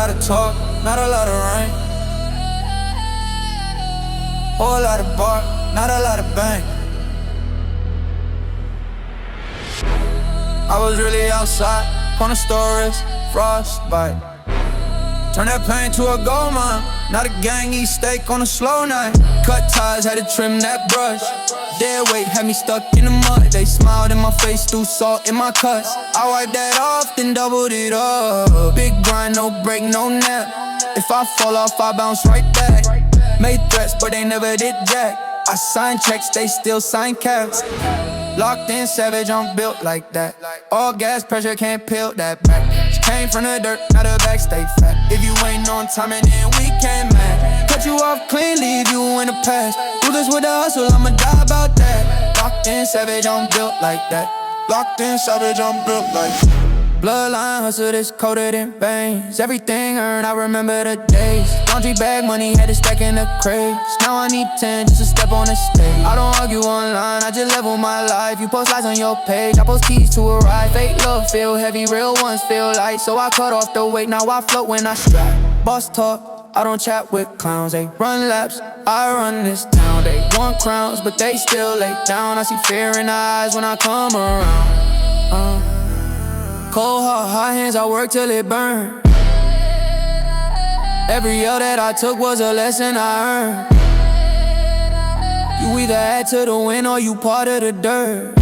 lot of talk, not a lot of rain. Whole lot of bark, not a lot of bang. I was really outside, corner stores, frostbite. Turn that pain to a gold mine. Not a gang, eat steak on a slow night. Cut ties, had to trim that brush. Dead weight had me stuck in the mud. They smiled in my face, threw salt in my cuts. I wiped that off, then doubled it up. Big grind, no break, no nap. If I fall off, I bounce right back. Made threats, but they never did jack. I signed checks, they still sign caps. Locked in, savage, I'm built like that. All gas pressure, can't peel that back. She came from the dirt, now the back stay fat. If you ain't on time and then we can't match. Cut you off clean, leave you in the past. Do this with the hustle, I'ma die about that. Locked in, savage, I'm built like that. Locked in, savage, I'm built like that. Bloodline hustle, this coated in veins. Everything earned, I remember the days. Laundry bag money, had to stack in the crates. Now I need 10 just to step on the stage. I don't argue online, I just level my life. You post lies on your page, I post keys to a ride. Fake love feel heavy, real ones feel light. So I cut off the weight, now I float when I strap. Boss talk, I don't chat with clowns. They run laps, I run this town. They want crowns, but they still lay down. I see fear in their eyes when I come around. Cold heart, hot hands, I work till it burn. Every L that I took was a lesson I earned. You either add to the win or you part of the dirt.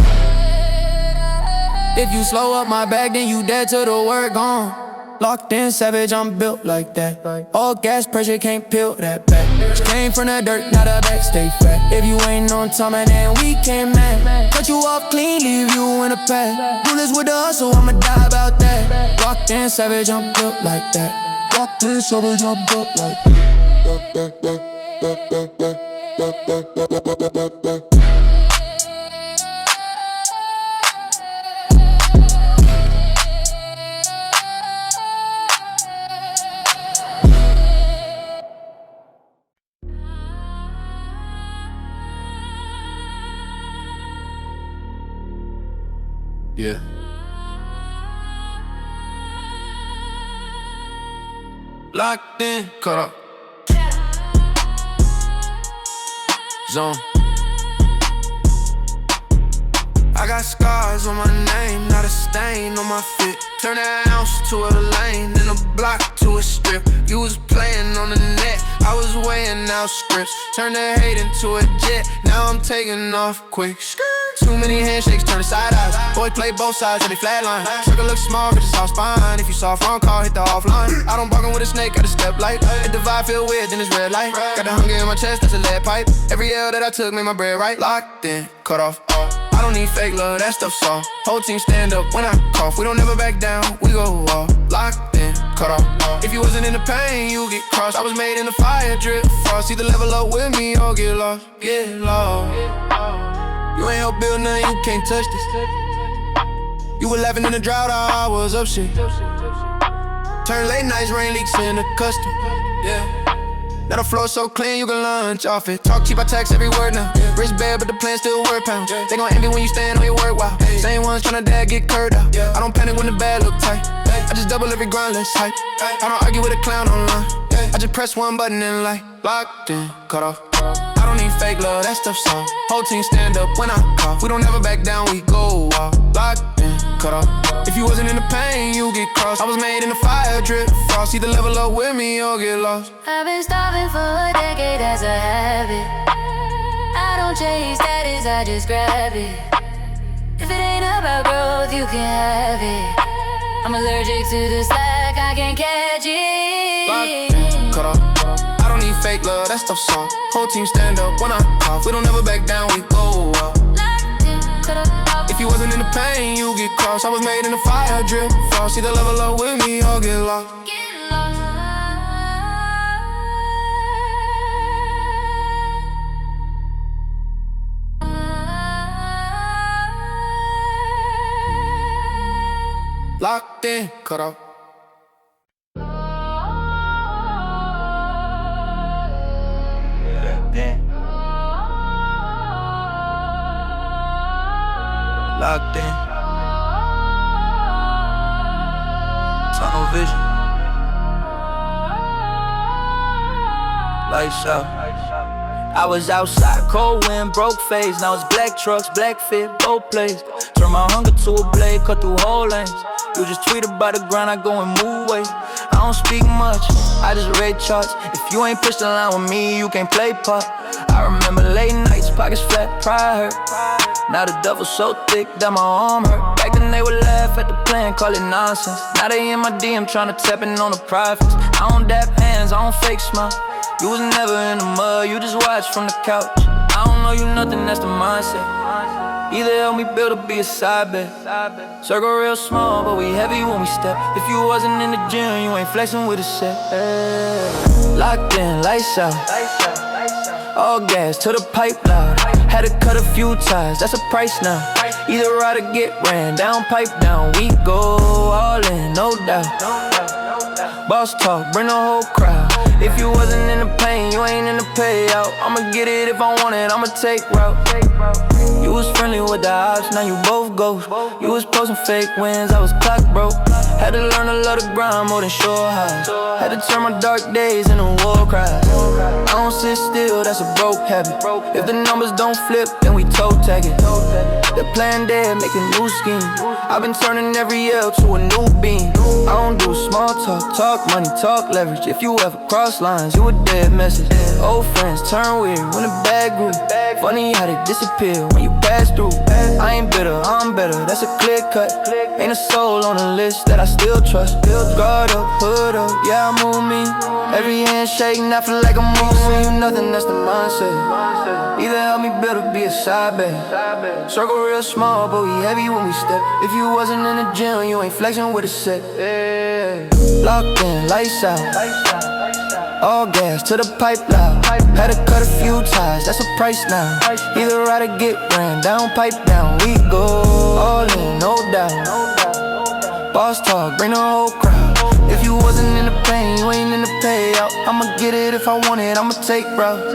If you slow up my bag, then you dead to the work gone. Locked in, savage, I'm built like that. All gas pressure, can't peel that back. She came from the dirt, now the back stay fat. If you ain't on time and then we can't match. Cut you off clean, leave you in the past. Do this with the hustle, I'ma die about that. Locked in, savage, I'm built like that. Locked in, savage, I'm built like that. Yeah. Locked in, Cut up. Zone. I got scars on my name, not a stain on my fit. Turn that ounce to a lane, then a block to a strip. You was playing on the net, I was weighing out scripts. Turn the hate into a jet, now I'm taking off quick. Too many handshakes, turn to side eyes. Boy play both sides, and they flatline. Circle look small, cause it's all spine. If you saw a front call, hit the offline. I don't bargain with a snake, got a step light. If the vibe feel weird, then it's red light. Got the hunger in my chest, that's a lead pipe. Every L that I took made my bread right. Locked in, cut off. I don't need fake love, that stuff's soft. Whole team stand up when I cough. We don't never back down, we go off. Locked in, cut off. If you wasn't in the pain, you get crossed. I was made in the fire, drip frost. Either level up with me or get lost. Get lost. You ain't help build nothing, you can't touch this. You were laughing in the drought, I was up shit. Turn late nights, rain leaks into custom. Yeah. Now the floor so clean, you can lunch off it. Talk cheap, I tax every word now. Rich bad, but the plan still work pounds. They gon' envy when you stand on your work, wow. Same ones tryna dad get curved out. I don't panic when the bad look tight. I just double every grind, less hype. I don't argue with a clown online. I just press one button and like locked in, cut off. I don't need fake love, that stuff's soft. Whole team stand up when I cough. We don't ever back down, we go off. Locked in, cut off. If you wasn't in the pain, you get crossed. I was made in the fire, drip frost. Either level up with me or get lost. I've been starving for a decade as a habit. I don't chase status, I just grab it. If it ain't about growth, you can have it. I'm allergic to the slack, I can't catch it. Locked in, cut off. I don't need fake love, that stuff's soft. Whole team stand up when I cough. We don't ever back down, we go off. Locked in, cut off. If you wasn't in the pain, you get crossed. I was made in the fire, drip frost. Either level up with me or get lost. Get lost. Locked in, cut off. Locked in. Tunnel vision. lights out. I was outside, cold wind, broke phase. Now it's black trucks, black fit, both plays. Turn my hunger to a blade, cut through whole lanes. You just tweet about the grind, I go and move weight. I don't speak much, I just read charts. If you ain't pushed the line with me, you can't play part. I remember late nights, pockets flat, pride hurt. Now the devil's so thick that my arm hurt. Back then they would laugh at the plan, call it nonsense. Now they in my DM tryna tap in on the profits. I don't dap hands, I don't fake smile. You was never in the mud, you just watch from the couch. I don't know you nothing, that's the mindset. Either help me build or be a side bet. Circle real small, but we heavy when we step. If you wasn't in the gym, you ain't flexing with a set. Locked in, lights out. All gas to the pipe loud. Had to cut a few ties, that's a price now. Either ride or get ran down, pipe down. We go all in, no doubt. Boss talk, bring the whole crowd. If you wasn't in the pain, you ain't in the payout. I'ma get it if I want it, I'ma take route. You was friendly with the ops, now you both ghosts. You was posting fake wins, I was clock broke. Had to learn to love the grind more than shore highs. Had to turn my dark days into war cries. I don't sit still, that's a broke habit. If the numbers don't flip, then we toe tag it. The plan dead, make a new scheme. I've been turning every L to a new beam. I don't do small talk, talk money, talk leverage. If you ever cross lines, you a dead message. Old friends turn weird when the bad grew. Funny how they disappear when you pass through. I ain't bitter, I'm better, that's a clear cut. Ain't a soul on the list that I still trust. Guard up, hood up, yeah I move me. Every handshake, I feel like I'm moving you nothing, that's the mindset. Either help me build or be a side bet. Circle real small, but we heavy when we step. If you wasn't in the gym, you ain't flexing with a set. Locked in, lights out. All gas to the pipe loud. Had to cut a few ties, that's a price now. Either ride or get ran down, pipe down. We go all in, no doubt. Boss talk, bring the whole crowd. If you wasn't in the pain, you ain't in the payout. I'ma get it if I want it, I'ma take route.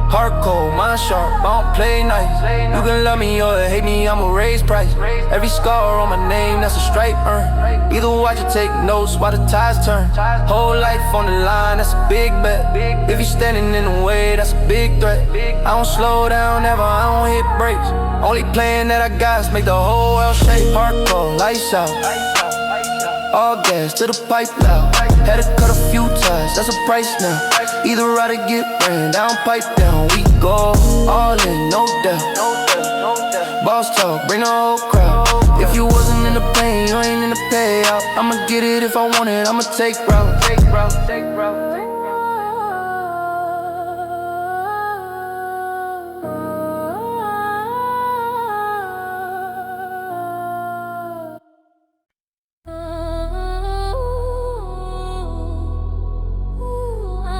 Hardcore, mind sharp, I don't play nice. You can love me or hate me, I'ma raise price. Every scar on my name, that's a stripe earned. Either watch or take notes while the tides turn. Whole life on the line, that's a big bet. If you standing in the way, that's a big threat. I don't slow down ever, I don't hit brakes. Only plan that I got is make the whole world shake. Hardcore, lights out. All gas to the pipe loud. Had to cut a few ties, that's a price now. Either ride or get ran down, pipe down. We go all in, no doubt. Boss talk, bring the whole crowd. If you wasn't in the pain, you ain't in the payout. I'ma get it if I want it, I'ma take route.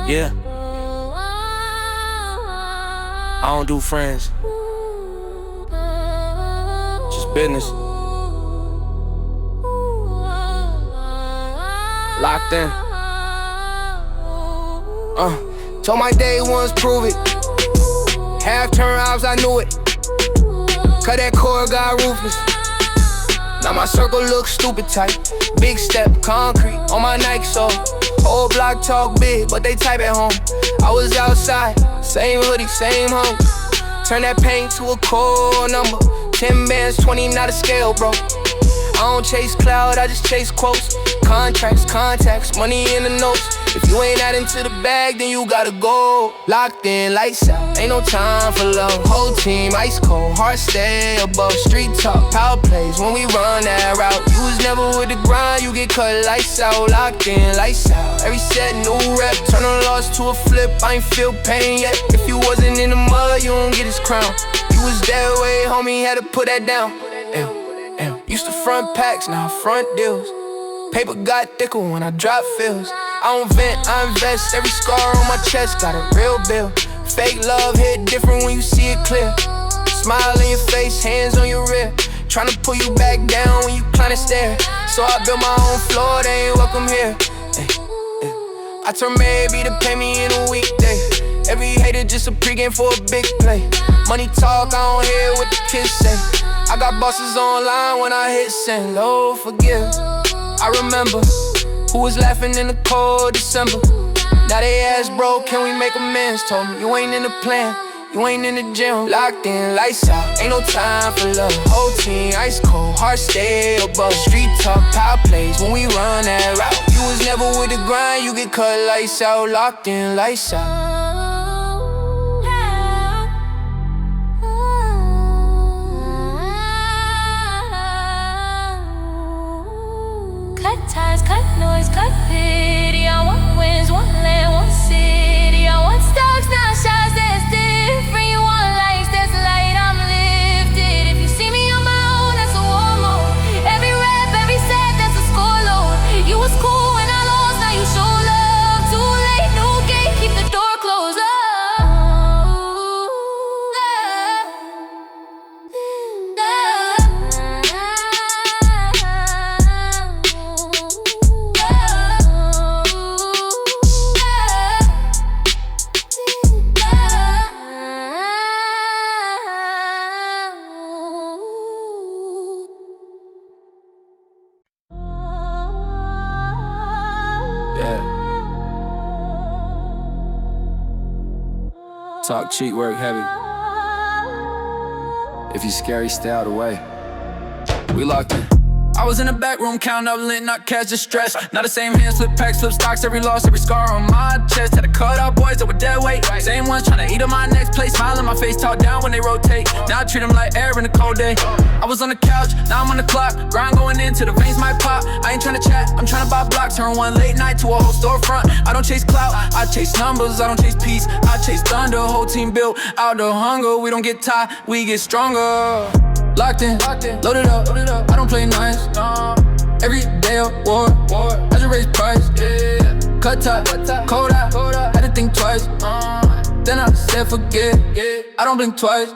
Yeah. I don't do friends, just business. Locked in. Told my day ones prove it. Half turn ops, I knew it. Cut that cord, got ruthless. Now my circle looks stupid tight. Big step, concrete on my Nike so. Whole block talk big, but they type at home. I was outside, same hoodie, same home. Turn that pain to a core number. 10 bands, 20, not a scale, bro. I don't chase cloud, I just chase quotes. Contracts, contacts, money in the notes. If you ain't adding to the bag, then you gotta go. Locked in, lights out, ain't no time for love. Whole team, ice cold, heart stay above. Street talk, power plays when we run that route. You was never with the grind, you get cut, lights out. Locked in, lights out, every set, new rep. Turn a loss to a flip, I ain't feel pain yet. If you wasn't in the mud, you don't get his crown. You was that way, homie, had to put that down. Used to front packs, now front deals. Paper got thicker when I drop fills. I don't vent, I invest. Every scar on my chest got a real bill. Fake love hit different when you see it clear. Smile in your face, hands on your rear. Tryna pull you back down when you climb the stair. So I built my own floor, they ain't welcome here. I turn maybe to pay me in a weekday. Every hater just a pregame for a big play. Money talk, I don't hear what the kids say. I got bosses online when I hit send. Lord forgive. I remember who was laughing in the cold December. Now they ask, bro, can we make amends? Told me you ain't in the plan, you ain't in the gym. Locked in, lights out, ain't no time for love. Whole team ice cold, heart stay above. Street talk, power plays when we run that route. You was never with the grind, you get cut lights out. Locked in, lights out. Cut ties, cut noise, cut pity. I want wins, one land, one city. I want stocks, not shots, that's different. You want lights, that's light, I'm lifted. If you see me on my own, that's a war mode. Every rap, every set, that's a score load. You was cool when I lost, now you show love. Too late, new gate, keep the door closed. Talk cheap, work heavy. If you scary, stay out of the way. We locked in. I was in the back room, counting up lint, not cash, just stress. Not the same hands, flip packs, flip stocks, every loss, every scar on my chest. Had to cut out boys that were dead weight. Same ones trying to eat on my next place, smile in my face, talk down when they rotate. Now I treat them like air in a cold day. I was on the couch, now I'm on the clock. Grind going into the veins might pop. I ain't trying to chat, I'm trying to buy blocks. Turn one late night to a whole storefront. I don't chase clout, I chase numbers, I don't chase peace. I chase thunder, whole team built out of hunger. We don't get tired, we get stronger. Locked in, loaded up, I don't play nice, no. Every day a war, I just raise price, yeah. Cut top, cold out, had to think twice, then I said forget, yeah. I don't blink twice,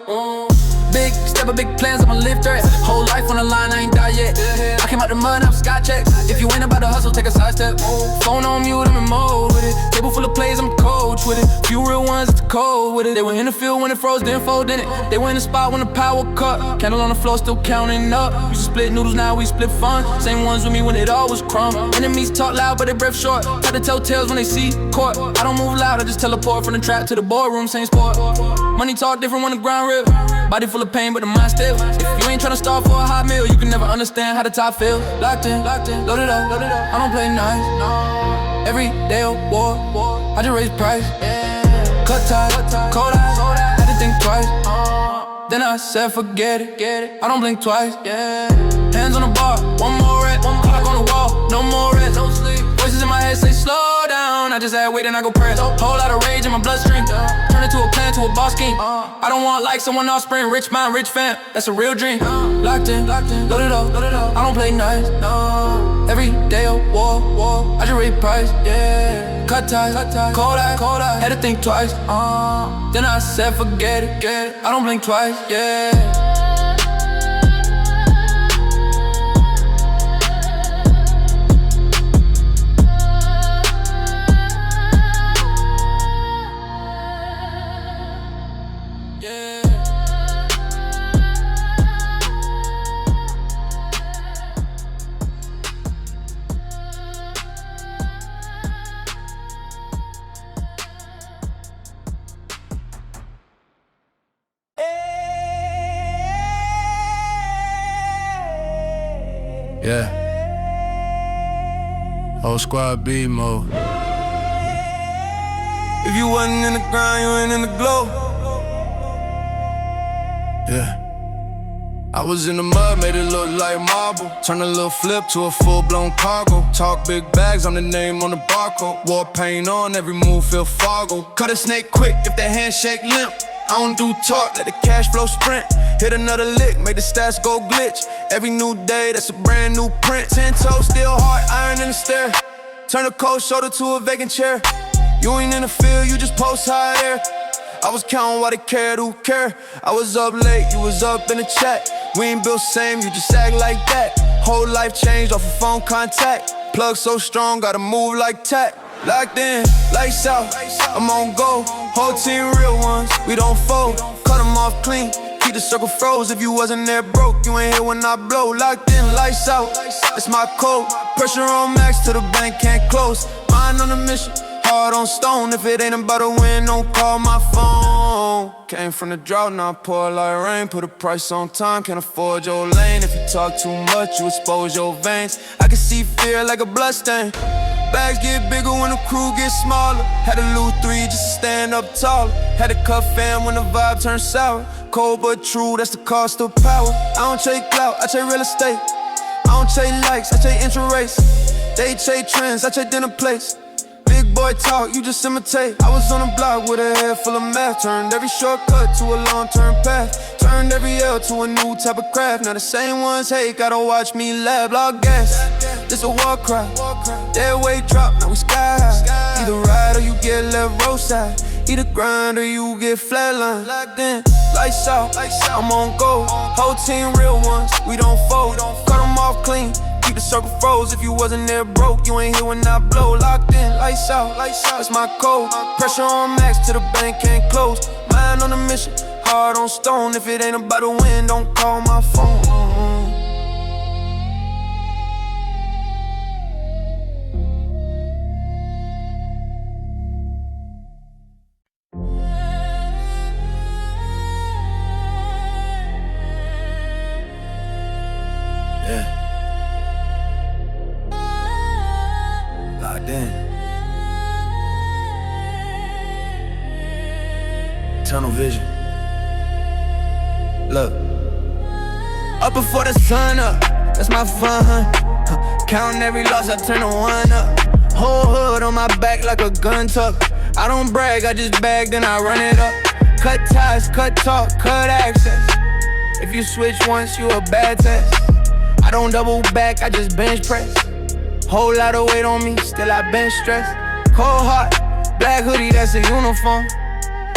Big step of big plans, I'ma live threat. Whole life on the line, I ain't died yet. I came out the mud, I'm Scott checks. If you ain't about to hustle, take a side step. Phone on mute, I'm in mode with it. Table full of plays, I'm a coach with it. Few real ones, it's cold with it. They were in the field when it froze, then fold in it. They were in the spot when the power cut. Candle on the floor, still counting up. Used to split noodles, now we split fun. Same ones with me when it all was crumb. Enemies talk loud, but they breath short. Try to tell tales when they see court. I don't move loud, I just teleport from the trap to the boardroom, same sport. Money talk different when the ground rip. Body full of pain, but the mind still. If you ain't tryna start for a hot meal, you can never understand how the top feels. Locked in, loaded up, I don't play nice, no. Every day a war, I just raise price, yeah. Cut ties, cold eyes, had to think twice, then I said forget it, I don't blink twice, yeah. Hands on the bar, one more rep, clock on the wall, no more rest, no sleep. Voices in my head say slow down, I just add weight and I go press. Whole lot of rage in my bloodstream, turn it to a plan, to a boss scheme. I don't want like someone offspring, rich mind, rich fam, that's a real dream. Locked in, loaded up, I don't play nice, no. Every day a war, I just raise price, yeah. Cut ties, cold eyes, had to think twice, then I said forget it, I don't blink twice, yeah. Yeah. Whole squad B mode. If you wasn't in the grind, you ain't in the glow. Yeah. I was in the mud, made it look like marble. Turn a little flip to a full-blown cargo. Talk big bags, I'm the name on the barcode. War paint on, every move feel Fargo. Cut a snake quick if the handshake limp. I don't do talk, let the cash flow sprint. Hit another lick, make the stats go glitch. Every new day, that's a brand new print. 10 toes, still hard, iron in the stair. Turn a cold shoulder to a vacant chair. You ain't in the field, you just post high air. I was counting why they cared, who care? I was up late, you was up in the chat. We ain't built same, you just act like that. Whole life changed off of phone contact. Plug so strong, gotta move like tack. Locked in, lights out, I'm on go. Whole team real ones, we don't fold. Cut them off clean, keep the circle froze. If you wasn't there broke, you ain't here when I blow. Locked in, lights out, it's my code. Pressure on max till the bank can't close. Mind on a mission, Heart on stone, if it ain't about to win, don't call my phone. Came from the drought, now I pour like rain. Put a price on time, can't afford your lane. If you talk too much, you expose your veins. I can see fear like a bloodstain. Bags get bigger when the crew gets smaller. Had to lose 3 just to stand up taller. Had to cut fam when the vibe turned sour. Cold but true, that's the cost of power. I don't chase clout, I chase real estate. I don't chase likes, I chase interest rates. They chase trends, I chase dinner plates. Big boy talk, you just imitate. I was on the block with a head full of math. Turned every shortcut to a long-term path. Turned every L to a new type of craft. Now the same ones hate, gotta watch me laugh. Log gas, this a war cry. Dead weight drop, now we sky high. Either ride or you get left roadside. Either grind or you get flatline. Locked in, lights out, I'm on go. Whole team real ones, we don't fold. Cut them off clean, keep the circle froze. If you wasn't there broke, you ain't here when I blow. Locked in, lights out, that's my code. Pressure on max till the bank can't close. Mind on a mission, heart on stone. If it ain't about to win, don't call my phone. Yeah. Locked in. Tunnel vision. Look. Up before the sun up, that's my fun. Counting every loss, I turn the one up. Whole hood on my back like a gun tuck. I don't brag, I just bag, then I run it up. Cut ties, cut talk, cut access. If you switch once, you a bad test. I don't double back, I just bench press. Whole lot of weight on me, still I bench stress. Cold heart, black hoodie, that's a uniform.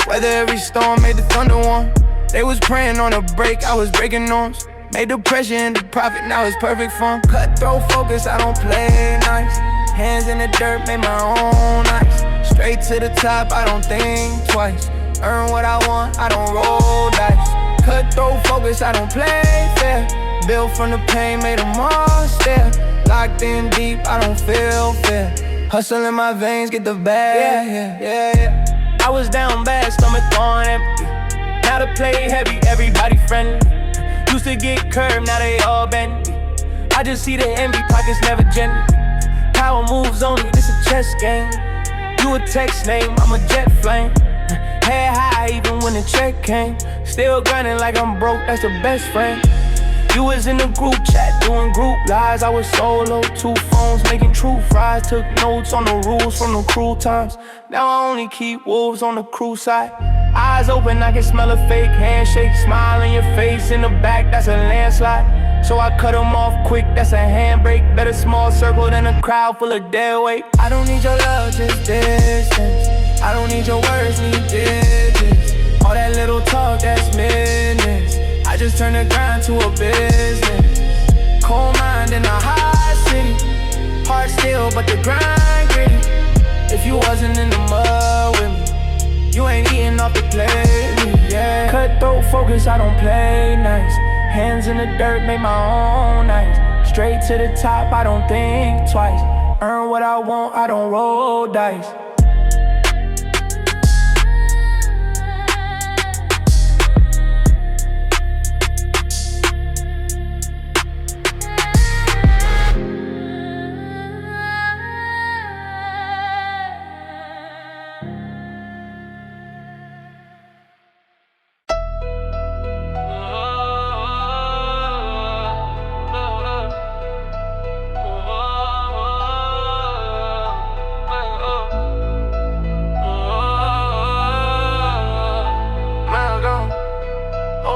Weather every storm, made the thunder warm. They was praying on a break, I was breaking norms. Made the pressure into profit, now it's perfect form. Cutthroat focus, I don't play nice. Hands in the dirt, made my own ice. Straight to the top, I don't think twice. Earn what I want, I don't roll dice. Cutthroat focus, I don't play fair. Built from the pain, made them all stare. Locked in deep, I don't feel fair. Hustle in my veins, get the bag. Yeah. I was down bad, stomach on empty. Now to play heavy, everybody friendly. Used to get curved, now they all bendy. I just see the envy, pockets never gently. Power moves only, this a chess game. You a text name, I'm a jet flame. Head high even when the check came. Still grinding like I'm broke, that's the best friend. You was in the group chat, doing group lies. I was solo, 2 phones, making true fries. Took notes on the rules from the cruel times. Now I only keep wolves on the crew side. Eyes open, I can smell a fake handshake. Smile on your face, in the back, that's a landslide. So I cut them off quick, that's a handbrake. Better small circle than a crowd full of dead weight. I don't need your love, just distance. I don't need your words, need digits. All that little talk, that's minutes. I just turn the grind to a business. Cold mind in a high city. Heart still, but the grind gritty. If you wasn't in the mud with me, you ain't eating off the plate, yeah. Cutthroat focus, I don't play nice. Hands in the dirt, make my own ice. Straight to the top, I don't think twice. Earn what I want, I don't roll dice.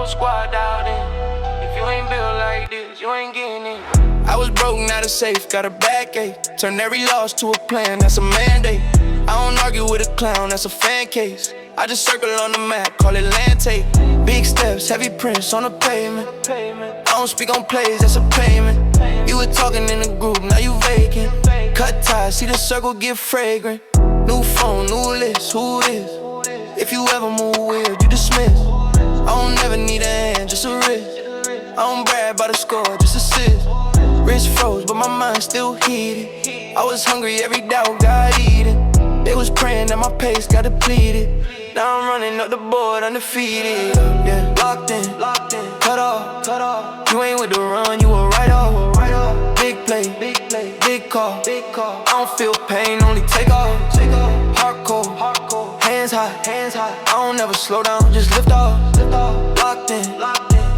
Squad out in. If you ain't built like this, you ain't getting in. I was broke, not a safe, got a backache. Turn every loss to a plan, that's a mandate. I don't argue with a clown, that's a fan case. I just circle on the map, call it land tape. Big steps, heavy prints on the pavement. I don't speak on plays, that's a payment. You were talking in the group, now you vacant. Cut ties, see the circle get fragrant. New phone, new list, who this? If you ever move weird, you dismiss. I don't never need a hand, just a wrist. I don't brag about a score, just assist. Wrist froze, but my mind still heated. I was hungry, every doubt got eaten. They was praying that my pace got depleted. Now I'm running up the board undefeated. Yeah, locked in, cut off. You ain't with the run, you a write off. Big play, big call. I don't feel pain, only take off. Hardcore, hands high. I don't never slow down, just lift off. Locked in,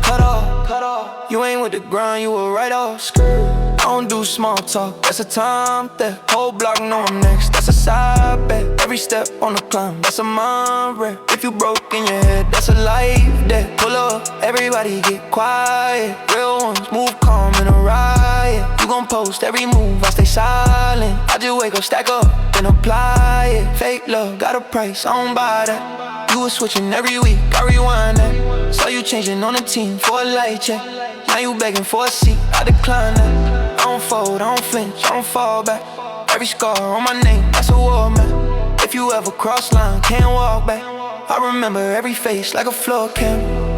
cut off. You ain't with the grind, you a write off. I don't do small talk, that's a time theft. Whole block know I'm next, that's a side bet. Every step on the climb, that's a mind rep. If you broke in your head, that's a life debt. Pull up, everybody get quiet. Real ones move calm in a riot. You gon' post every move, I stay silent. I just wake up, stack up, then apply it. Fake love, got a price, I don't buy that. You was switching every week, I rewind that. Saw you changing on the team for a light check. Now you begging for a seat, I decline that. I don't fold, I don't flinch, I don't fall back. Every scar on my name, that's a war map. If you ever cross line, can't walk back. I remember every face like a floor cam.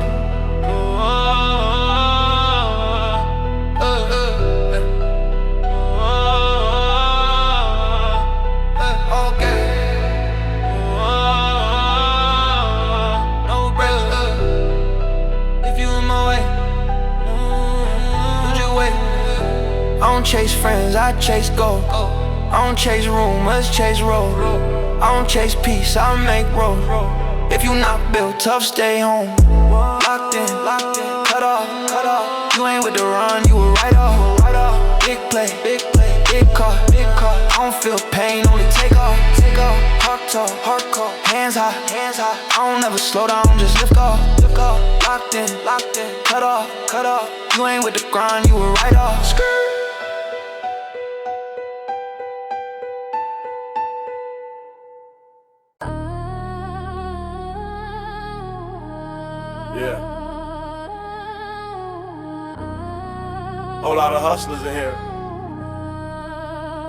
I don't chase friends, I chase gold. I don't chase rumors, chase road. I don't chase peace, I make road. If you not built tough, stay home. Locked in, cut off. You ain't with the run, you a write off. Big play, big car. I don't feel pain, only take off. Hardcore, hands high. I don't ever slow down, just lift off. Locked in, cut off. You ain't with the grind, you a write off. Yeah. Whole lot of hustlers in here.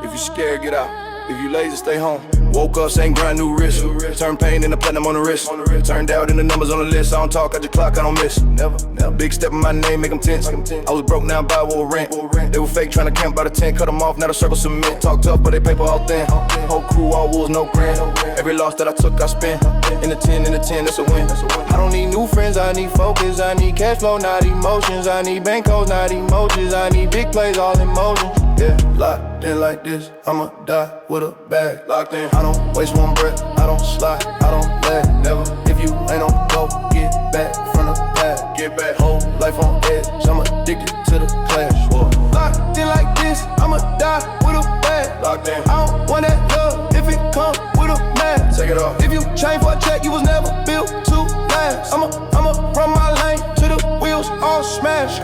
If you scared, get out. If you lazy, stay home. Woke up, same grind, new wrist. Turn pain into platinum on the wrist. Turned out in the numbers on the list. I don't talk, I just clock, I don't miss. Never. Big step in my name, make them tense. I was broke, now buy what rent. They were fake, trying to camp by the tent. Cut them off, now the circle cement. Talk tough, but they paper all thin. Whole crew, all wolves, no grand. Every loss that I took, I spent. In the 10, that's a win. I don't need new friends, I need focus. I need cash flow, not emotions. I need bank codes, not emojis. I need big plays, all in motion. Yeah, locked in like this, I'ma die with a bag. Locked in, I don't waste one breath, I don't slide, I don't lag. Never, if you ain't on go, get back from the pad. Get back, whole life on edge, I'm addicted to the clash. Whoa. Locked in like this, I'ma die with a bag. Locked in, I don't want that love if it come with a man. Take it off. If you chain for a check, you was never built to last. I'ma run my lane to the wheels all smash.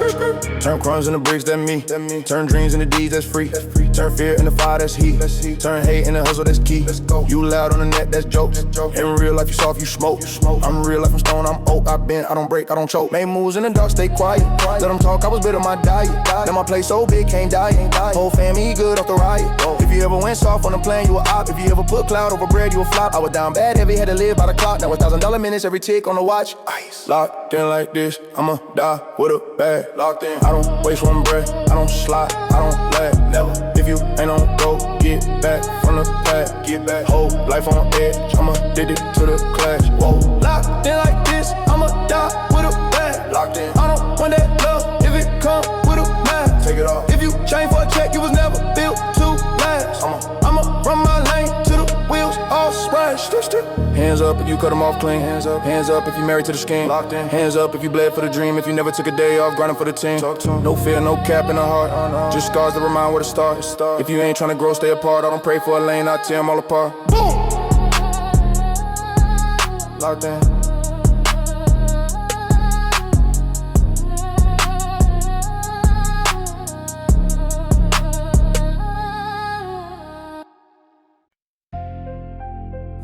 Turn crumbs into bricks, that me. Turn dreams into deeds, that's free. Turn fear into fire, that's heat. Turn hate into hustle, that's key. You loud on the net, that's jokes. In real life, you soft, you smoke. I'm real life, I'm stone, I'm oak. I bend, I don't break, I don't choke. Make moves in the dark, stay quiet. Let them talk, I was bitter my diet. Now my place so big, can't die. Whole family good off the riot. If you ever went soft on the plane, you a op. If you ever put cloud over bread, you a flop. I was down bad, heavy, had to live by the clock. Now $1,000 minutes, every tick on the watch. Ice. Locked in like this, I'ma die with a bag. Locked in, I don't waste one breath, I don't slide, I don't lag. Never, if you ain't on go, get back from the pad. Get back, whole life on edge, I'm addicted to the clash. Whoa, locked in like this, I'ma die with a bag. Locked in, I don't want that love if it come with a man. Take it off. If you chain for a check, you was never built to last. I'ma run my lane to the wheels all smash. Hands up if you cut them off clean. Hands up if you married to the scheme. Locked in. Hands up if you bled for the dream. If you never took a day off grinding for the team. No fear, no cap in the heart. Just scars that remind where to start. If you ain't trying to grow, stay apart. I don't pray for a lane, I tear them all apart. Boom! Locked in.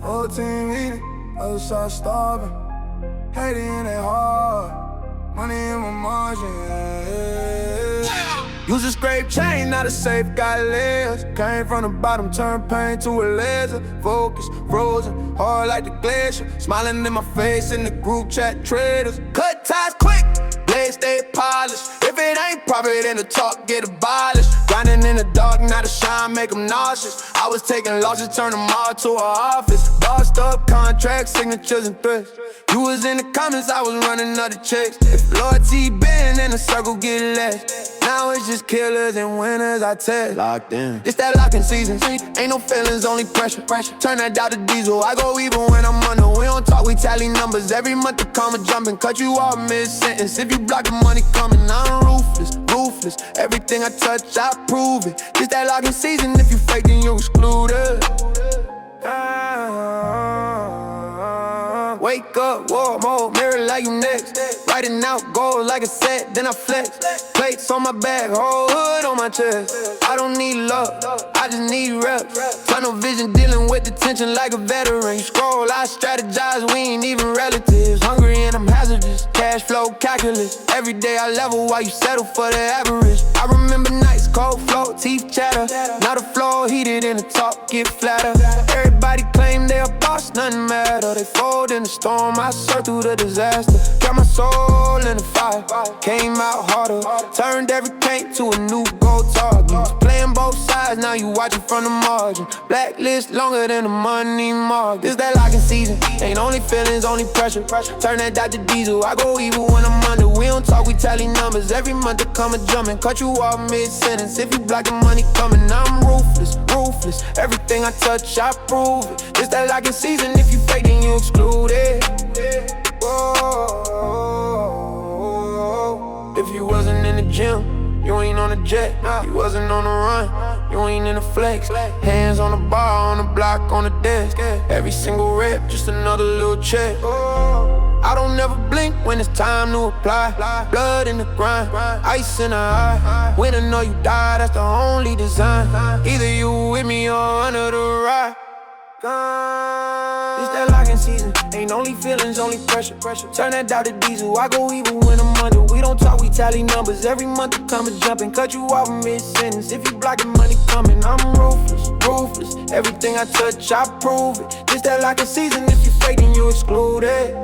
Whole team eating, other side starving. Hating it hard, money in my margin. Use a scrape chain, not a safe, got layers. Came from the bottom, turned pain to a laser. Focus, frozen, hard like the glacier. Smiling in my face in the group chat traders. Cut ties quick, blade day, stay polished. If it ain't profit, then the talk get abolished. Grinding in the dark, now the shine make them nauseous. I was taking losses, turn them all to an office. Bossed up contracts, signatures and threats. You was in the comments, I was running other checks. If loyalty been, then the circle get less. Now it's just killers and winners, I tell. Locked in. It's that locking season. Ain't no feelings, only pressure. Turn that down to diesel. I go even when I'm under. We don't talk, we tally numbers. Every month the comma jumping. Cut you off mid-sentence. If you block the money coming, I'm ruthless. Ruthless. Everything I touch, I prove it. It's that locking season. If you fake, then you excluded. Wake up, war mode, mirror like you next. Writing out goals like a set, then I flex. Plates on my back, whole hood on my chest. I don't need love, I just need reps. Tunnel vision, dealing with the tension like a veteran. You scroll, I strategize, we ain't even relatives. Hungry and I'm hazardous, cash flow calculus. Every day I level while you settle for the average. I remember nights, cold flow, teeth chatter. Now the floor heated and the talk get flatter. Everybody claim they a boss, nothing matter. They fold in the storm, I surf through the disaster. Got my soul in the fire, came out harder. Turned every paint to a new gold target. Playing both sides, now you watching from the margin. Blacklist longer than the money mark. This that locking season, ain't only feelings, only pressure. Turn that dot to diesel, I go evil when I'm under. We don't talk, we tally numbers. Every month they come and jumping. Cut you off mid-sentence. If you block the money coming, I'm ruthless, ruthless. Everything I touch, I prove it. It's that locking season, if you fake, then you excluded. Whoa. If you wasn't in the gym, you ain't on the jet. You wasn't on the run, you ain't in the flex. Hands on the bar, on the block, on the desk. Every single rep, just another little check. I don't never blink when it's time to apply. Blood in the grind, ice in the eye. When I know you die, that's the only design. Either you with me or under the ride. It's that locking season, ain't only feelings, only pressure. Turn that down to diesel, I go even when I'm under. We don't talk, we tally numbers. Every month you come and jumping, cut you off mid-sentence. If you blocking money coming, I'm ruthless, ruthless. Everything I touch, I prove it. It's that locking season, if you fake, then you excluded.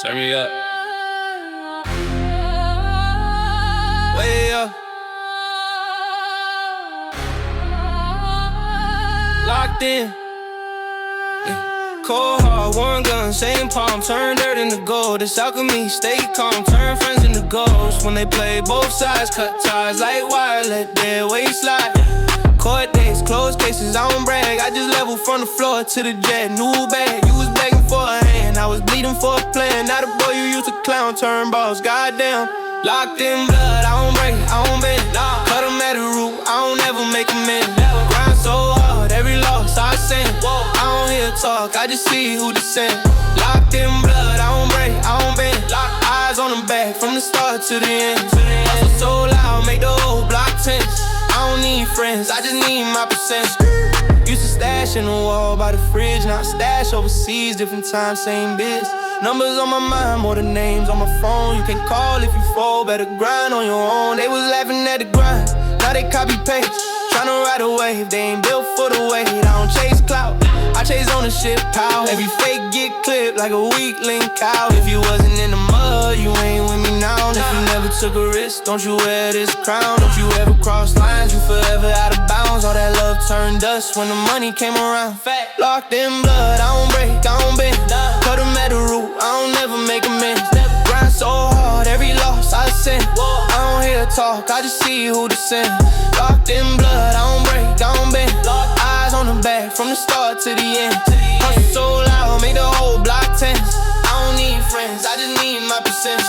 Turn me up. Way up. Locked in. Cold hard, one gun, same palm. Turn dirt into gold. It's alchemy, stay calm. Turn friends into ghosts. When they play both sides, cut ties like wire. Let their waist slide. Court dates, closed cases, I don't brag. I just leveled from the floor to the jet. New bag, you was begging for a hand. I was bleeding for a plan. Now the boy you used to clown turn boss, goddamn. Locked in blood, I don't break, I don't bend. Cut them at the root, I don't ever make them in. Grind so hard, every loss I send. I don't hear talk, I just see who descend. Locked in blood, I don't break, I don't bend. Eyes on the back, from the start to the end. Hustle so loud, make the whole block tense. I don't need friends, I just need my percent. Used to stash in the wall by the fridge. Now I stash overseas, different time, same biz. Numbers on my mind, more than names on my phone. You can call if you fall, better grind on your own. They was laughing at the grind, now they copy paste. Tryna ride a wave, they ain't built for the weight. I don't chase clout, I chase ownership, power. Every fake get clipped like a weak link cow. If you wasn't in the mud, you ain't with me now. If you never took a risk, don't you wear this crown. Don't you ever cross lines, you forever out of bounds. All that love turned dust when the money came around. Locked in blood, I don't break, I don't bend. Cut them at the root, I don't never make amends. Grind so hard, every loss I send. I don't hear talk, I just see who descend. Locked in blood, I don't break, I don't bend. Eyes on the back, from the start to the end. Hustle so loud, make the whole block tense. I don't need friends, I just need my percent.